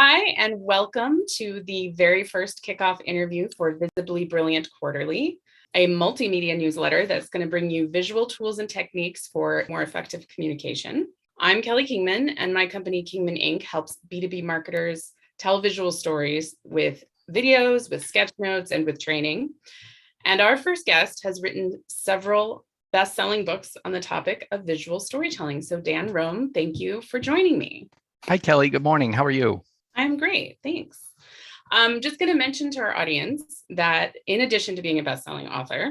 Hi, and welcome to the very first kickoff interview for Visibly Brilliant Quarterly, a multimedia newsletter that's going to bring you visual tools and techniques for more effective communication. I'm Kelly Kingman, and my company, Kingman Inc., helps B2B marketers tell visual stories with videos, with sketch notes, and with training. And our first guest has written several best-selling books on the topic of visual storytelling. So Dan Rome, thank you for joining me. Hi, Kelly. Good morning. How are you? I'm great. Thanks. I'm just going to mention to our audience that in addition to being a best-selling author,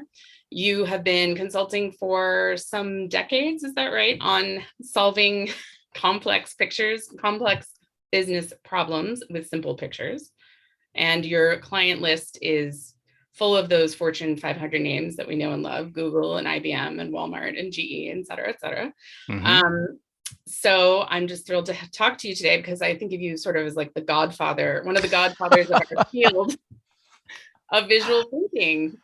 you have been consulting for some decades, is that right, on solving complex business problems with simple pictures. And your client list is full of those Fortune 500 names that we know and love, Google and IBM and Walmart and GE, et cetera, et cetera. So I'm just thrilled to talk to you today because I think of you sort of as like the godfather, one of the godfathers of our field of visual thinking.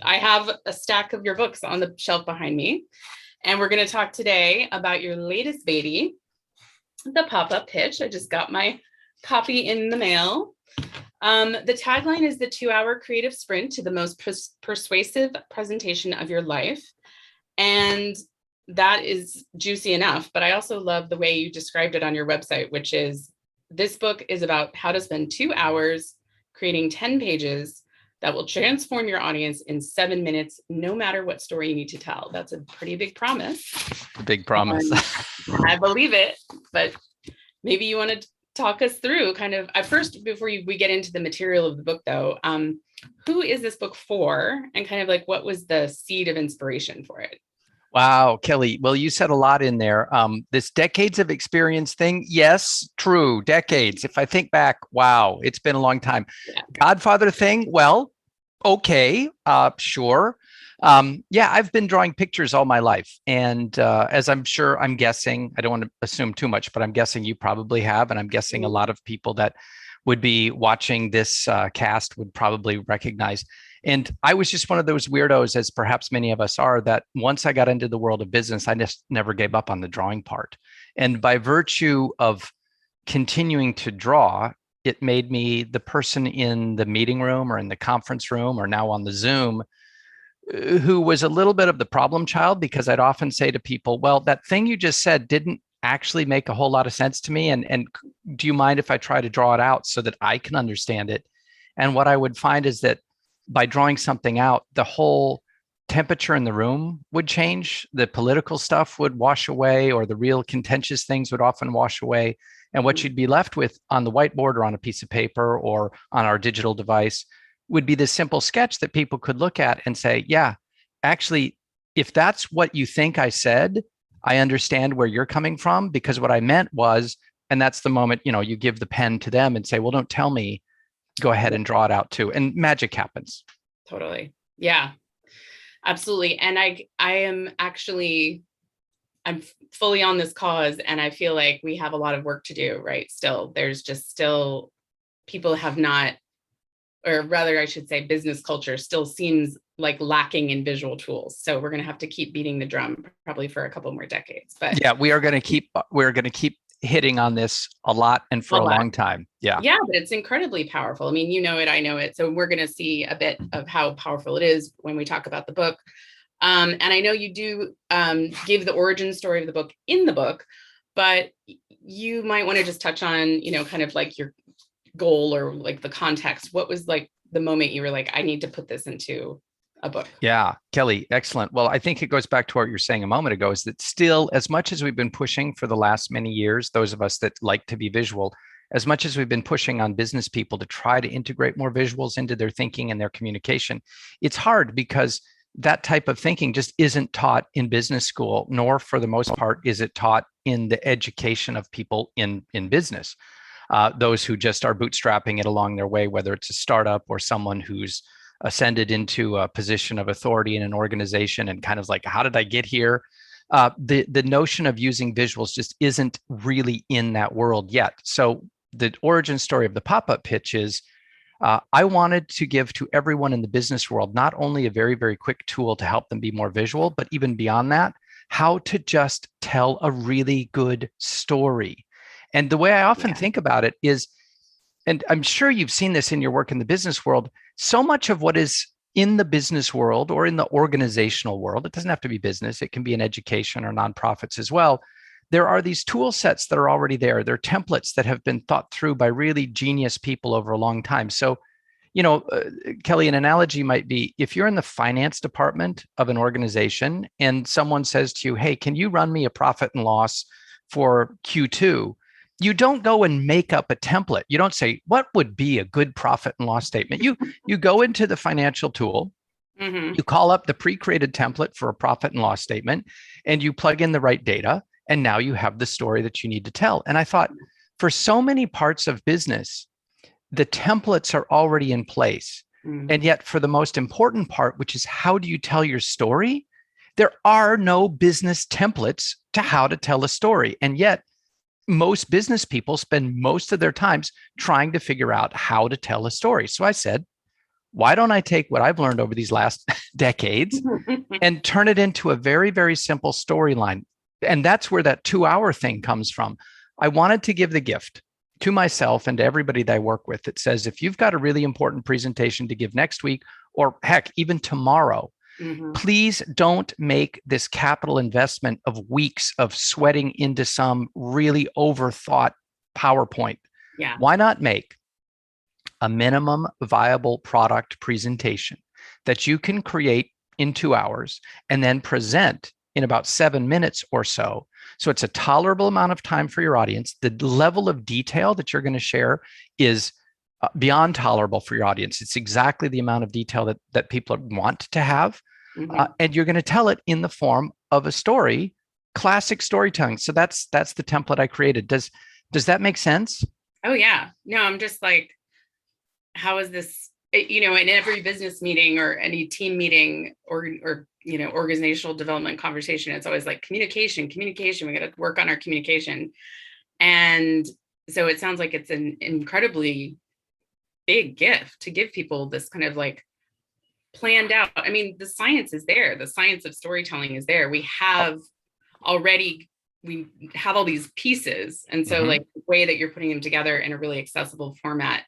I have a stack of your books on the shelf behind me, and we're going to talk today about your latest baby, the pop-up pitch. I just got my copy in the mail. The tagline is the 2-hour creative sprint to the most persuasive presentation of your life. And that is juicy enough, but I also love the way you described it on your website, which is this book is about how to spend 2 hours creating 10 pages that will transform your audience in 7 minutes, no matter what story you need to tell. That's a pretty big promise. Big promise. I believe it, but maybe you want to talk us through kind of at first, before we get into the material of the book though, who is this book for, and kind of like what was the seed of inspiration for it? Wow, Kelly. Well, you said a lot in there. This decades of experience thing. Yes, true. Decades. If I think back, wow, it's been a long time. Yeah. Godfather thing. Well, okay. Sure. Yeah, I've been drawing pictures all my life. And as I'm guessing, I don't want to assume too much, but I'm guessing you probably have. And I'm guessing a lot of people that would be watching this cast would probably recognize. And I was just one of those weirdos, as perhaps many of us are, that once I got into the world of business, I just never gave up on the drawing part. And by virtue of continuing to draw, it made me the person in the meeting room or in the conference room or now on the Zoom who was a little bit of the problem child, because I'd often say to people, well, that thing you just said didn't actually make a whole lot of sense to me. And do you mind if I try to draw it out so that I can understand it? And what I would find is that by drawing something out, the whole temperature in the room would change. The political stuff would wash away, or the real contentious things would often wash away. And what you'd be left with on the whiteboard or on a piece of paper or on our digital device would be this simple sketch that people could look at and say, yeah, actually, if that's what you think I said, I understand where you're coming from, because what I meant was, and that's the moment, you give the pen to them and say, well, don't tell me, go ahead and draw it out too. And magic happens. Totally. Yeah, absolutely. And I'm fully on this cause, and I feel like we have a lot of work to do, right? There's people have not, or rather I should say business culture still seems like lacking in visual tools. So we're going to have to keep beating the drum probably for a couple more decades. But yeah, we're going to keep hitting on this a lot and for a long time. Yeah. Yeah, but it's incredibly powerful. I mean, you know it, I know it. So we're going to see a bit of how powerful it is when we talk about the book. And I know you do give the origin story of the book in the book, but you might want to just touch on, kind of like your goal or like the context. What was like the moment you were like, I need to put this into a book? Yeah, Kelly, excellent. Well, I think it goes back to what you were saying a moment ago, is that still, as much as we've been pushing for the last many years, those of us that like to be visual, as much as we've been pushing on business people to try to integrate more visuals into their thinking and their communication, it's hard because that type of thinking just isn't taught in business school, nor for the most part is it taught in the education of people in business. Those who just are bootstrapping it along their way, whether it's a startup or someone who's ascended into a position of authority in an organization and kind of like, how did I get here? The notion of using visuals just isn't really in that world yet. So the origin story of the pop-up pitch is, I wanted to give to everyone in the business world not only a very, very quick tool to help them be more visual, but even beyond that, how to just tell a really good story. And the way I often Yeah. think about it is, and I'm sure you've seen this in your work in the business world, so much of what is in the business world or in the organizational world, it doesn't have to be business, it can be in education or nonprofits as well. There are these tool sets that are already there. They're templates that have been thought through by really genius people over a long time. So, Kelly, an analogy might be if you're in the finance department of an organization and someone says to you, hey, can you run me a profit and loss for Q2? You don't go and make up a template. You don't say, what would be a good profit and loss statement? You go into the financial tool, Mm-hmm. you call up the pre-created template for a profit and loss statement, and you plug in the right data. And now you have the story that you need to tell. And I thought, for so many parts of business, the templates are already in place. Mm-hmm. And yet, for the most important part, which is how do you tell your story, there are no business templates to how to tell a story. And yet, most business people spend most of their times trying to figure out how to tell a story. So I said, why don't I take what I've learned over these last decades and turn it into a very, very simple storyline? And that's where that 2-hour thing comes from. I wanted to give the gift to myself and to everybody that I work with that says, if you've got a really important presentation to give next week, or heck, even tomorrow, Mm-hmm. please don't make this capital investment of weeks of sweating into some really overthought PowerPoint. Yeah. Why not make a minimum viable product presentation that you can create in 2 hours and then present in about 7 minutes or so? So it's a tolerable amount of time for your audience. The level of detail that you're going to share is beyond tolerable for your audience. It's exactly the amount of detail that people want to have. Mm-hmm. And you're going to tell it in the form of a story, classic storytelling. So that's the template I created. Does that make sense? Oh yeah. No, I'm just like, how is this, in every business meeting or any team meeting or organizational development conversation, it's always like communication. We got to work on our communication. And so it sounds like it's an incredibly big gift to give people this kind of like planned out. I mean, the science is there. The science of storytelling is there. We have all these pieces. And so like the way that you're putting them together in a really accessible format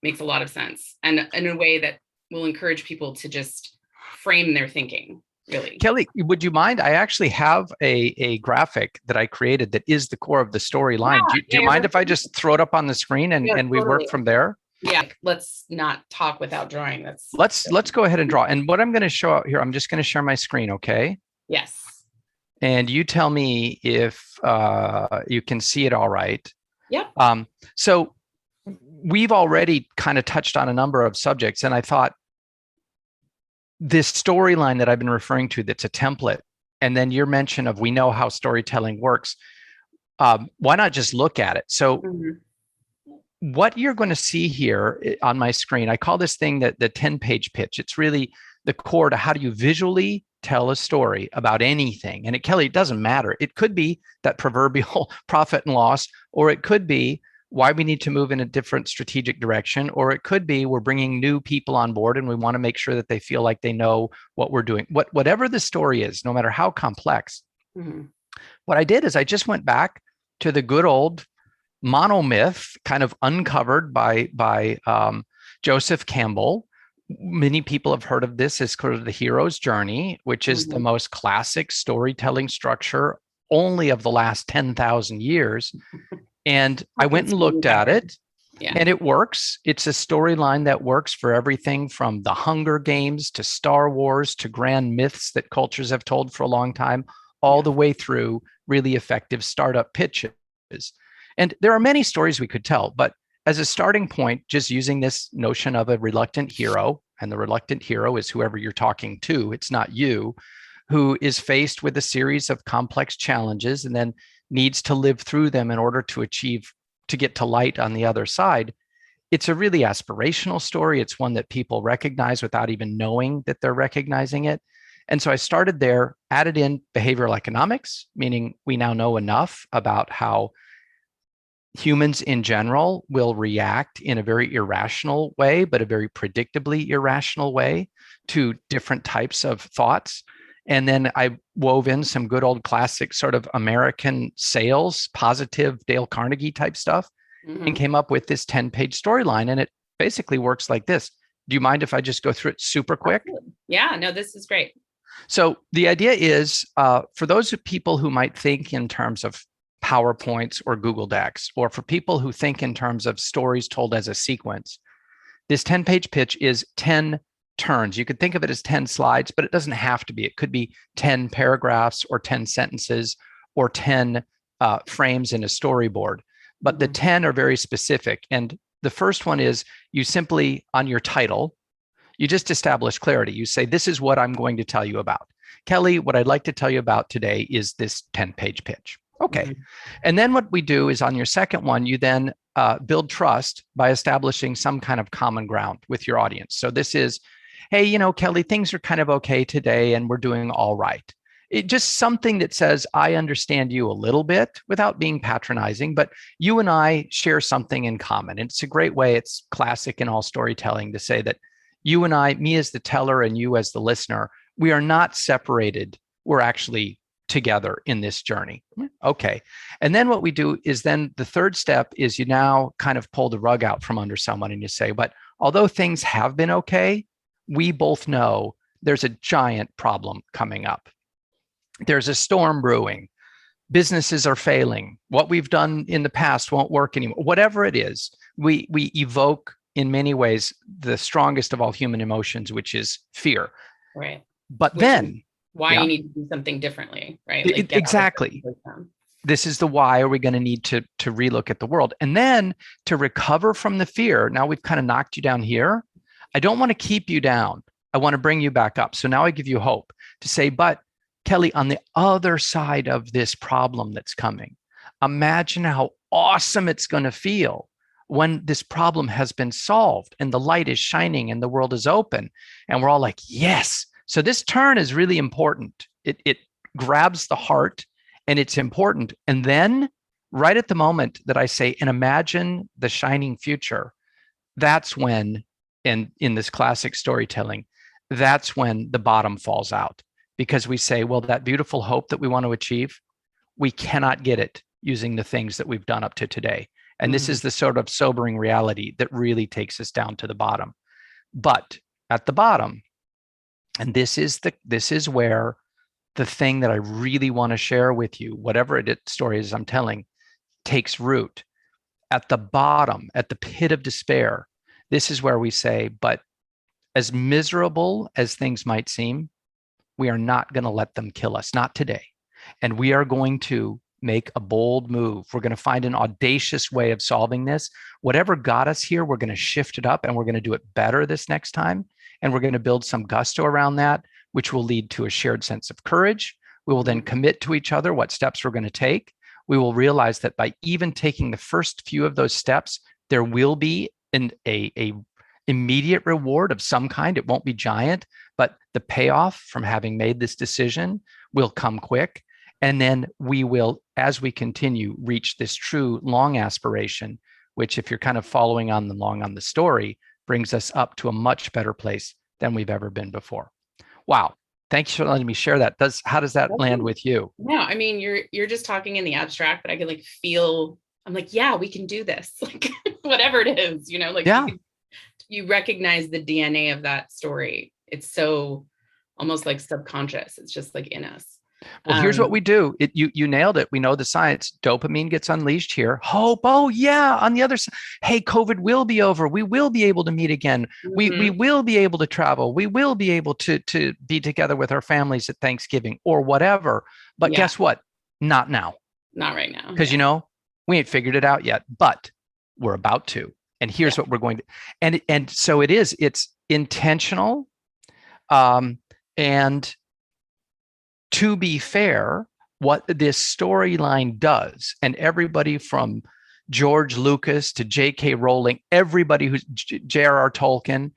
makes a lot of sense. And in a way that will encourage people to just frame their thinking, really. Kelly, would you mind? I actually have a graphic that I created that is the core of the storyline. Yeah, Do you mind if I just throw it up on the screen and we totally. work from there? Yeah, let's not talk without drawing. Let's go ahead and draw. And what I'm going to show out here, I'm just going to share my screen, okay? Yes. And you tell me if you can see it all right. Yep. So we've already kind of touched on a number of subjects, and I thought this storyline that I've been referring to, that's a template, and then your mention of we know how storytelling works. Why not just look at it? So what you're going to see here on my screen, I call this thing the 10-page pitch. It's really the core to how do you visually tell a story about anything. And Kelly, it doesn't matter. It could be that proverbial profit and loss, or it could be why we need to move in a different strategic direction, or it could be we're bringing new people on board and we want to make sure that they feel like they know what we're doing. Whatever the story is, no matter how complex. What I did is I just went back to the good old monomyth, kind of uncovered by Joseph Campbell. Many people have heard of this as sort of the hero's journey, which is the most classic storytelling structure only of the last 10,000 years. And I went and looked at it, and it works. It's a storyline that works for everything from the Hunger Games to Star Wars to grand myths that cultures have told for a long time, all the way through really effective startup pitches. And there are many stories we could tell, but as a starting point, just using this notion of a reluctant hero, and the reluctant hero is whoever you're talking to, it's not you, who is faced with a series of complex challenges and then needs to live through them in order to get to light on the other side. It's a really aspirational story. It's one that people recognize without even knowing that they're recognizing it. And so I started there, added in behavioral economics, meaning we now know enough about how humans in general will react in a very irrational way, but a very predictably irrational way to different types of thoughts. And then I wove in some good old classic sort of American sales, positive Dale Carnegie type stuff, and came up with this 10-page storyline. And it basically works like this. Do you mind if I just go through it super quick? Yeah, no, this is great. So the idea is for those people who might think in terms of PowerPoints or Google Docs, or for people who think in terms of stories told as a sequence, this 10-page pitch is 10 turns. You could think of it as 10 slides, but it doesn't have to be. It could be 10 paragraphs or 10 sentences or 10 frames in a storyboard. But the 10 are very specific. And the first one is you simply, on your title, you just establish clarity. You say, this is what I'm going to tell you about. Kelly, what I'd like to tell you about today is this 10-page pitch. Okay. And then what we do is on your second one, you then build trust by establishing some kind of common ground with your audience. So this is, hey, you know, Kelly, things are kind of okay today and we're doing all right. It just something that says, I understand you a little bit without being patronizing, but you and I share something in common. And it's a great way, it's classic in all storytelling to say that you and I, me as the teller and you as the listener, we are not separated. We're actually together in this journey. Okay. And then what we do is then the third step is you now kind of pull the rug out from under someone and you say, but although things have been okay, we both know there's a giant problem coming up. There's a storm brewing. Businesses are failing. What we've done in the past won't work anymore. Whatever it is, we evoke in many ways the strongest of all human emotions, which is fear. Right. But then why you need to do something differently, right? Like exactly. This is the why are we going to need to relook at the world. And then to recover from the fear, now we've kind of knocked you down here. I don't want to keep you down. I want to bring you back up. So now I give you hope to say, but Kelly, on the other side of this problem that's coming, imagine how awesome it's going to feel when this problem has been solved and the light is shining and the world is open and we're all like, yes. So this turn is really important. It grabs the heart and it's important. And then right at the moment that I say, and imagine the shining future, that's when, and in this classic storytelling, that's when the bottom falls out. Because we say, well, that beautiful hope that we want to achieve, we cannot get it using the things that we've done up to today. And this is the sort of sobering reality that really takes us down to the bottom. But at the bottom, and this is where the thing that I really want to share with you, whatever story is I'm telling, takes root. At the bottom, at the pit of despair, this is where we say, but as miserable as things might seem, we are not going to let them kill us, not today. And we are going to make a bold move. We're going to find an audacious way of solving this. Whatever got us here, we're going to shift it up and we're going to do it better this next time. And we're going to build some gusto around that, which will lead to a shared sense of courage. We will then commit to each other what steps we're going to take. We will realize that by even taking the first few of those steps, there will be a immediate reward of some kind. It won't be giant, but the payoff from having made this decision will come quick. And then we will, as we continue, reach this true long aspiration, which if you're kind of following on the story, brings us up to a much better place than we've ever been before. Wow. Thanks for letting me share that. How does that land with you? Yeah, I mean, you're just talking in the abstract, but I can feel, I'm like, yeah, we can do this. Like whatever it is, yeah. You recognize the DNA of that story. It's so almost like subconscious. It's just like in us. Well, here's what we do. You nailed it. We know the science. Dopamine gets unleashed here. Hope. Oh, yeah. On the other side, hey, COVID will be over. We will be able to meet again. We will be able to travel. We will be able to be together with our families at Thanksgiving or whatever. But guess what? Not now. Not right now. Because, we ain't figured it out yet, but we're about to. And here's what we're going to. And so it's intentional. And to be fair, what this storyline does, and everybody from George Lucas to J.K. Rowling, everybody who's J.R.R. Tolkien,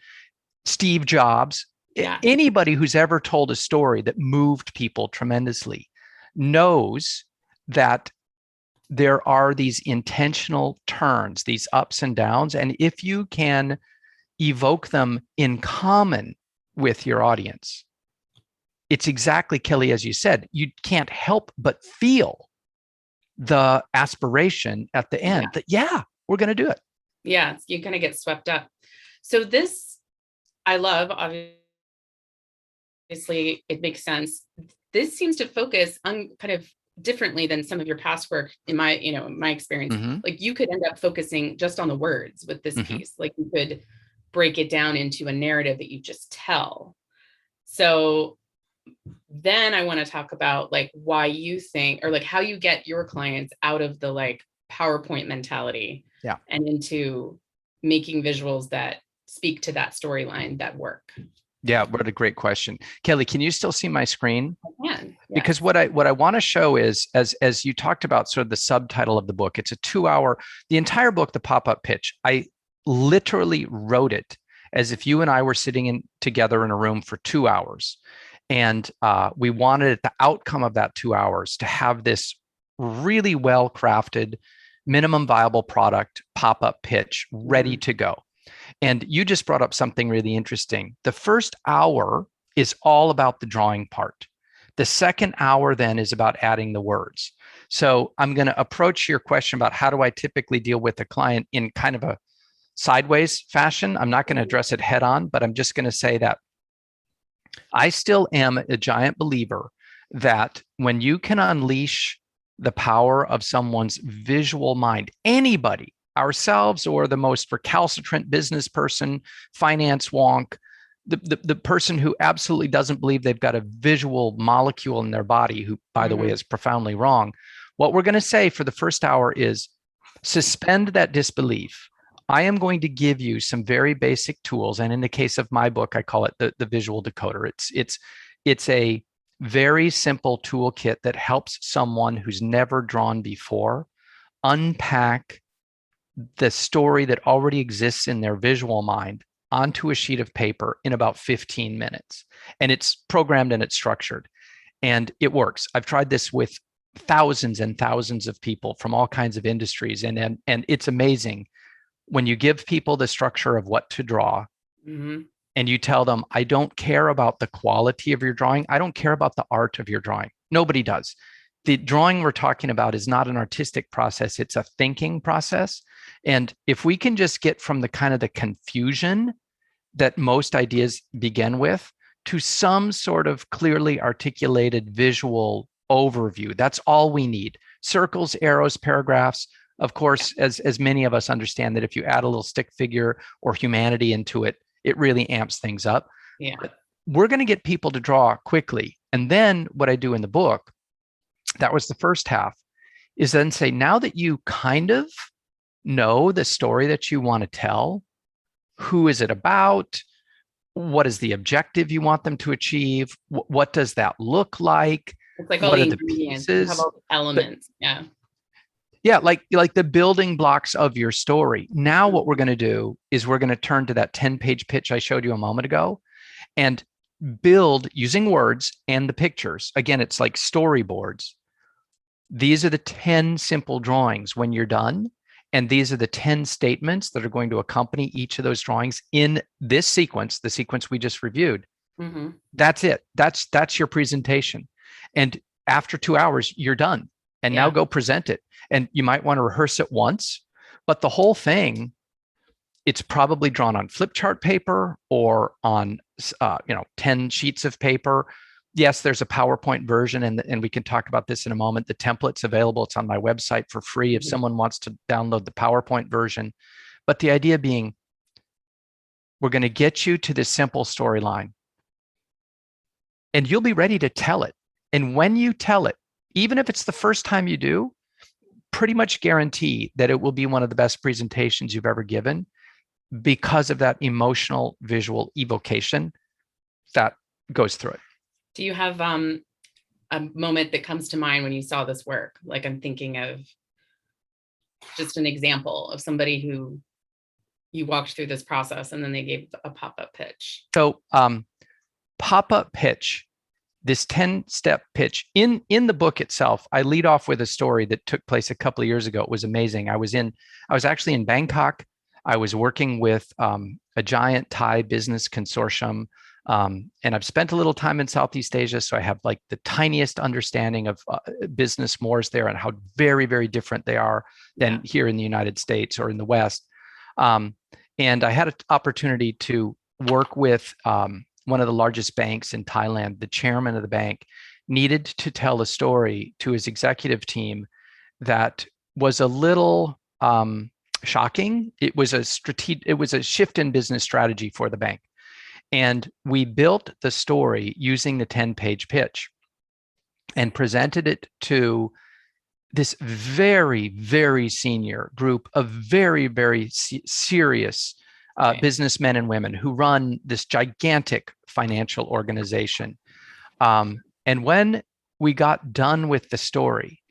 Steve Jobs, anybody who's ever told a story that moved people tremendously knows that there are these intentional turns, these ups and downs. And if you can evoke them in common with your audience, it's exactly, Kelly, as you said, you can't help but feel the aspiration at the end that, yeah, we're going to do it. Yeah, you kind of get swept up. So this, I love, obviously it makes sense. This seems to focus on kind of differently than some of your past work in my, my experience. Like you could end up focusing just on the words with this piece. Like you could break it down into a narrative that you just tell. So then I want to talk about like why you think, or like how you get your clients out of the like PowerPoint mentality and into making visuals that speak to that storyline that work. Yeah, what a great question. Kelly, can you still see my screen? I can. Yes. Because what I want to show is, as you talked about sort of the subtitle of the book, it's a 2-hour, the entire book, The Pop-Up Pitch. I literally wrote it as if you and I were sitting together in a room for 2 hours. And we wanted the outcome of that 2 hours to have this really well-crafted, minimum viable product pop-up pitch ready to go. And you just brought up something really interesting. The first hour is all about the drawing part. The second hour then is about adding the words. So I'm going to approach your question about how do I typically deal with a client in kind of a sideways fashion. I'm not going to address it head on, but I'm just going to say that I still am a giant believer that when you can unleash the power of someone's visual mind, anybody, ourselves or the most recalcitrant business person, finance wonk, the person who absolutely doesn't believe they've got a visual molecule in their body, who, by the way, is profoundly wrong. What we're going to say for the first hour is suspend that disbelief. I am going to give you some very basic tools. And in the case of my book, I call it the visual decoder. It's a very simple toolkit that helps someone who's never drawn before unpack the story that already exists in their visual mind onto a sheet of paper in about 15 minutes. And it's programmed and it's structured. And it works. I've tried this with thousands and thousands of people from all kinds of industries. And it's amazing when you give people the structure of what to draw and you tell them, I don't care about the quality of your drawing. I don't care about the art of your drawing. Nobody does. The drawing we're talking about is not an artistic process. It's a thinking process. And if we can just get from the kind of the confusion that most ideas begin with to some sort of clearly articulated visual overview, that's all we need. Circles, arrows, paragraphs. Of course, as many of us understand that if you add a little stick figure or humanity into it, it really amps things up. Yeah. But we're going to get people to draw quickly. And then what I do in the book, that was the first half, is then say, now that you kind of know the story that you want to tell, who is it about? What is the objective you want them to achieve? What does that look like? It's like all what the are the ingredients, pieces? have all the elements. Yeah, like the building blocks of your story. Now what we're going to do is we're going to turn to that 10-page pitch I showed you a moment ago and build using words and the pictures. Again, it's like storyboards. These are the 10 simple drawings when you're done. And these are the 10 statements that are going to accompany each of those drawings in this sequence, the sequence we just reviewed. That's it. That's your presentation. And after 2 hours, you're done. And now go present it. And you might want to rehearse it once, but the whole thing, it's probably drawn on flip chart paper or on 10 sheets of paper. Yes, there's a PowerPoint version, and we can talk about this in a moment. The template's available. It's on my website for free if someone wants to download the PowerPoint version. But the idea being, we're going to get you to this simple storyline, and you'll be ready to tell it. And when you tell it, even if it's the first time you do, pretty much guarantee that it will be one of the best presentations you've ever given because of that emotional visual evocation that goes through it. Do you have a moment that comes to mind when you saw this work? Like I'm thinking of just an example of somebody who you walked through this process and then they gave a pop-up pitch. So pop-up pitch, this 10-step pitch in the book itself, I lead off with a story that took place a couple of years ago. It was amazing. I was actually in Bangkok. I was working with a giant Thai business consortium. And I've spent a little time in Southeast Asia, so I have like the tiniest understanding of business mores there and how very, very different they are than here in the United States or in the West. And I had an opportunity to work with one of the largest banks in Thailand. The chairman of the bank needed to tell a story to his executive team that was a little shocking. It was a shift in business strategy for the bank. And we built the story using the 10-page pitch and presented it to this very, very senior group of very, very serious businessmen and women who run this gigantic financial organization. And when we got done with the story,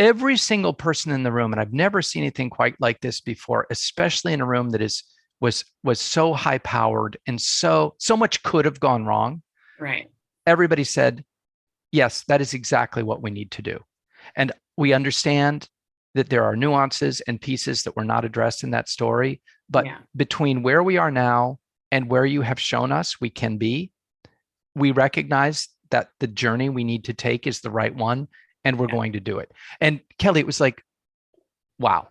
every single person in the room, and I've never seen anything quite like this before, especially in a room that was so high powered and so much could have gone wrong. Right. Everybody said, yes, that is exactly what we need to do. And we understand that there are nuances and pieces that were not addressed in that story, but between where we are now and where you have shown us we can be, we recognize that the journey we need to take is the right one, and we're going to do it. And Kelly, it was like, wow.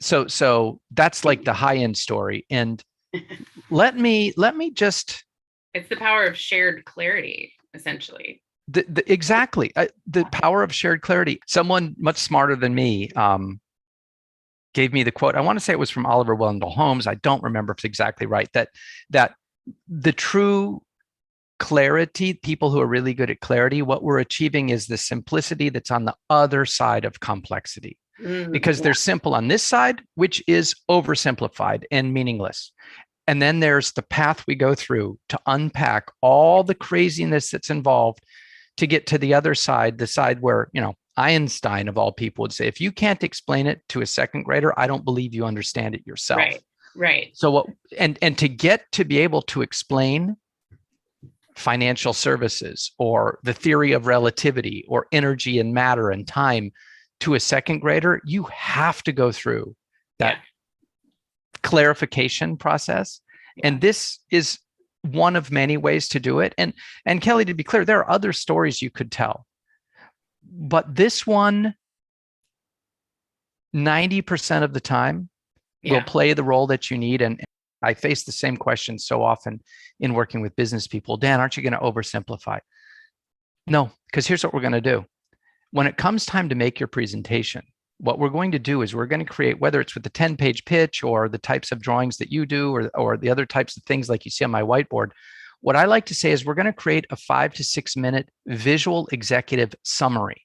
So that's like the high end story. And let me just. It's the power of shared clarity, essentially. Exactly. The power of shared clarity. Someone much smarter than me gave me the quote. I want to say it was from Oliver Wendell Holmes. I don't remember if it's exactly right. That the true clarity, people who are really good at clarity, what we're achieving is the simplicity that's on the other side of complexity. Because they're simple on this side, which is oversimplified and meaningless. And then there's the path we go through to unpack all the craziness that's involved to get to the other side, the side where, Einstein of all people would say, if you can't explain it to a second grader, I don't believe you understand it yourself. Right. So and to get to be able to explain financial services or the theory of relativity or energy and matter and time to a second grader, you have to go through that clarification process. And this is one of many ways to do it. And Kelly, to be clear, there are other stories you could tell, but this one, 90% of the time will play the role that you need. And I face the same question so often in working with business people. Dan, aren't you going to oversimplify? No, because here's what we're going to do. When it comes time to make your presentation, what we're going to do is we're going to create, whether it's with the 10-page pitch or the types of drawings that you do or the other types of things like you see on my whiteboard, what I like to say is we're going to create a 5 to 6 minute visual executive summary.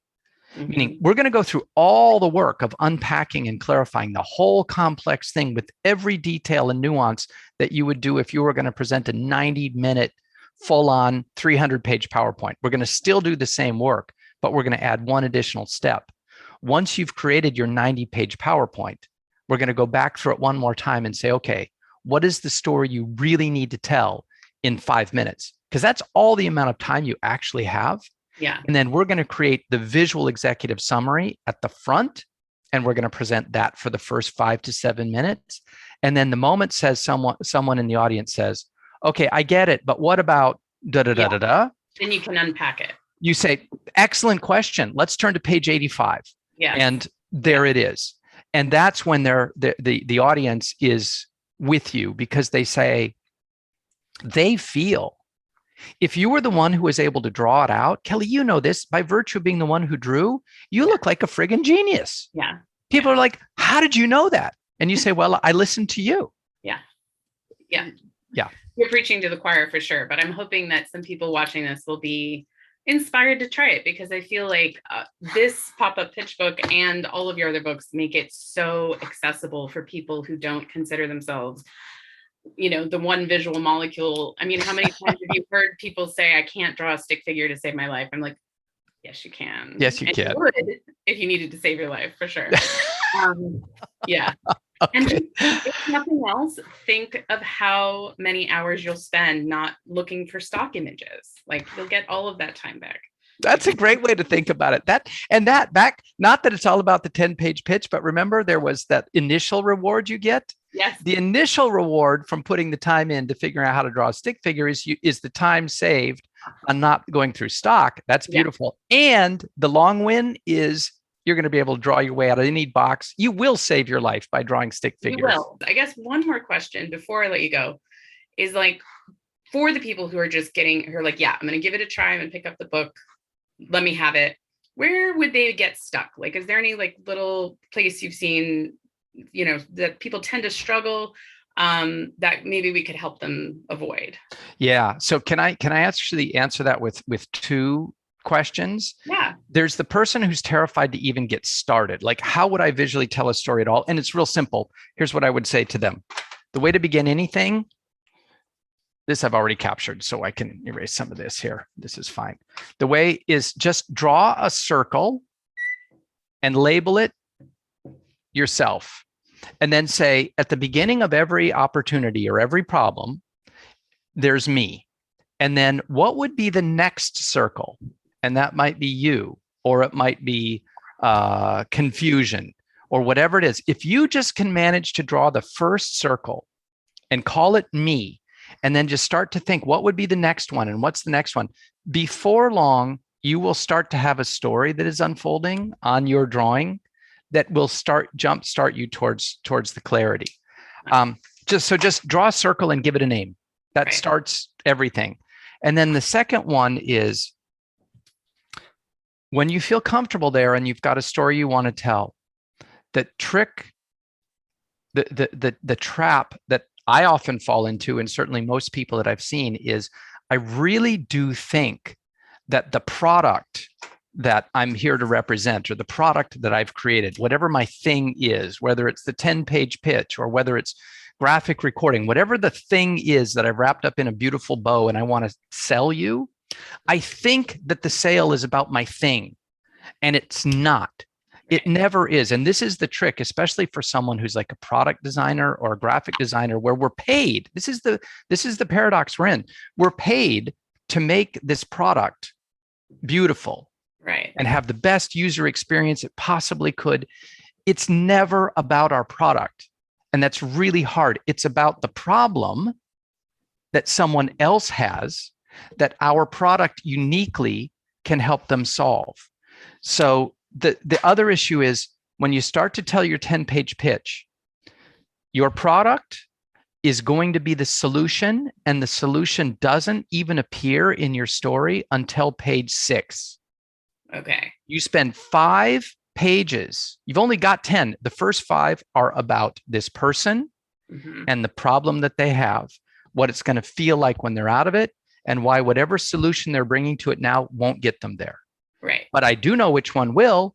Meaning we're going to go through all the work of unpacking and clarifying the whole complex thing with every detail and nuance that you would do if you were going to present a 90-minute full-on 300-page PowerPoint. We're going to still do the same work, but we're going to add one additional step. Once you've created your 90-page PowerPoint, we're going to go back through it one more time and say, okay, what is the story you really need to tell in 5 minutes? Because that's all the amount of time you actually have. And then we're going to create the visual executive summary at the front, and we're going to present that for the first 5 to 7 minutes. And then the moment says someone in the audience says, okay, I get it, but what about da da da da da? Then you can unpack it. You say, excellent question. Let's turn to page 85. And there it is. And that's when the audience is with you, because they say, they feel, if you were the one who was able to draw it out, Kelly, you know this, by virtue of being the one who drew, you look like a friggin' genius. People are like, how did you know that? And you say, well, I listened to you. You're preaching to the choir for sure, but I'm hoping that some people watching this will be inspired to try it, because I feel like this pop-up pitch book and all of your other books make it so accessible for people who don't consider themselves, the one visual molecule. I mean, how many times have you heard people say, I can't draw a stick figure to save my life? I'm like, yes, you can. Yes, you can. You would if you needed to save your life, for sure. Okay. And if nothing else, think of how many hours you'll spend not looking for stock images. Like, you'll get all of that time back. That's a great way to think about it. Not that it's all about the 10-page pitch, but remember there was that initial reward you get. Yes. The initial reward from putting the time in to figuring out how to draw a stick figure is the time saved on not going through stock. That's beautiful. Yeah. And the long win is you're going to be able to draw your way out of any box. You will save your life by drawing stick figures. You will. I guess one more question before I let you go is like, for the people who are just who are like, yeah, I'm going to give it a try. I'm going to pick up the book. Let me have it. Where would they get stuck? Like, is there any like little place you've seen, you know, that people tend to struggle that maybe we could help them avoid? Yeah. So can I actually answer that with two questions? Yeah. There's the person who's terrified to even get started. Like, how would I visually tell a story at all? And it's real simple. Here's what I would say to them. The way to begin anything, this I've already captured, so I can erase some of this here. This is fine. The way is just draw a circle and label it yourself. And then say, at the beginning of every opportunity or every problem, there's me. And then what would be the next circle? And that might be you, or it might be confusion, or whatever it is. If you just can manage to draw the first circle and call it me, and then just start to think, what would be the next one? And what's the next one? Before long, you will start to have a story that is unfolding on your drawing that will jumpstart you towards the clarity. Just draw a circle and give it a name. That starts everything. And then the second one is, when you feel comfortable there and you've got a story you want to tell, the trap that I often fall into, and certainly most people that I've seen, is I really do think that the product that I'm here to represent, or the product that I've created, whatever my thing is, whether it's the 10-page pitch or whether it's graphic recording, whatever the thing is that I've wrapped up in a beautiful bow and I want to sell you, I think that the sale is about my thing, and it's not. It never is. And this is the trick, especially for someone who's like a product designer or a graphic designer, where we're paid. This is the paradox we're in. We're paid to make this product beautiful, right, and have the best user experience it possibly could. It's never about our product. And that's really hard. It's about the problem that someone else has that our product uniquely can help them solve. So the other issue is, when you start to tell your 10-page pitch, your product is going to be the solution, and the solution doesn't even appear in your story until page 6. Okay. You spend 5 pages. You've only got 10. The first 5 are about this person and the problem that they have, what it's going to feel like when they're out of it, and why whatever solution they're bringing to it now won't get them there. Right. But I do know which one will.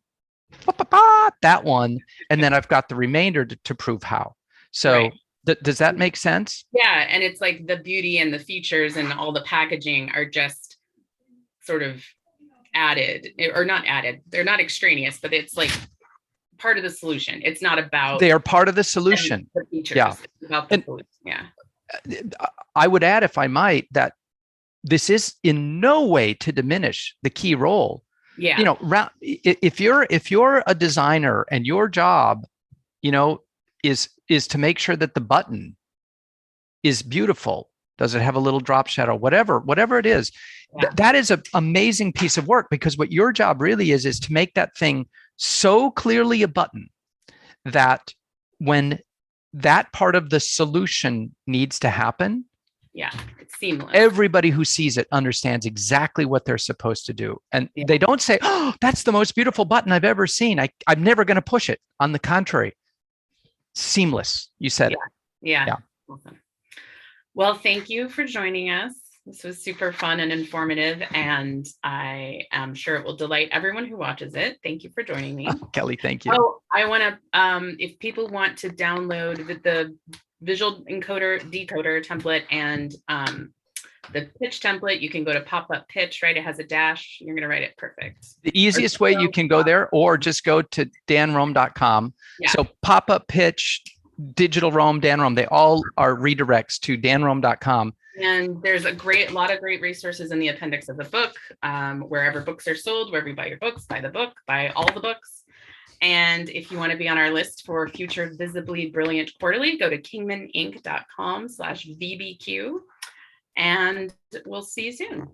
That one. And then I've got the remainder to prove how. So does that make sense? Yeah. And it's like the beauty and the features and all the packaging are just sort of added, or not added. They're not extraneous, but it's like part of the solution. It's not about. They are part of the solution. The features. Yeah. It's about the solution. Yeah. I would add, if I might, that this is in no way to diminish the key role. Yeah. You know, if you're a designer and your job, you know, is to make sure that the button is beautiful. Does it have a little drop shadow? Whatever it is, that is an amazing piece of work, because what your job really is to make that thing so clearly a button that when that part of the solution needs to happen, it's seamless. Everybody who sees it understands exactly what they're supposed to do. And they don't say, oh, that's the most beautiful button I've ever seen. I'm never going to push it. On the contrary, seamless. You said it. Yeah. Awesome. Well, thank you for joining us. This was super fun and informative, and I am sure it will delight everyone who watches it. Thank you for joining me. Kelly, thank you. Oh, I want to, if people want to download the visual decoder template and the pitch template, you can go to pop-up pitch, right? It has a dash. You're going to write it perfect. The easiest way you can go there, or just go to danrome.com. Yeah. So pop-up pitch, digital Rome, Dan Rome, they all are redirects to danrome.com. And there's a lot of great resources in the appendix of the book, wherever books are sold, wherever you buy your books, buy the book, buy all the books. And if you want to be on our list for future Visibly Brilliant Quarterly, go to kingmaninc.com/VBQ. And we'll see you soon.